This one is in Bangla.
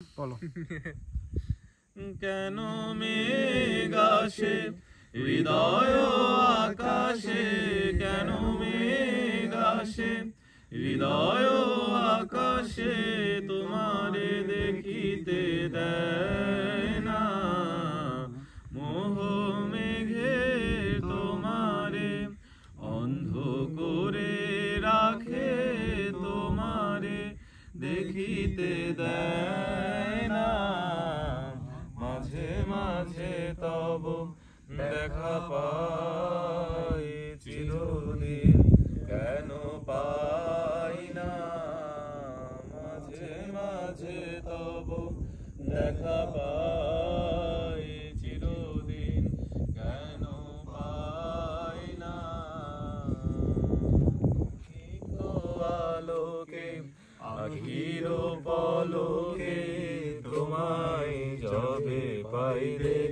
বলো। কেন মেঘ আসে হৃদয় আকাশে, কেন মেঘ আসে হৃদয় আকাশে, তোমারে দেখিতে দেয় না মোহ মেঘে, তোমারে অন্ধ করে রাখে, তোমারে দেখিতে দেয় না। মাঝে মাঝে তব দেখা পাই চিরদিন কেন পাই না, মাঝে মাঝে তব দেখা পাই চিরদিন কেন পাই না। আলোকে আখির পলকে তোমায় যবে পাই দেখি।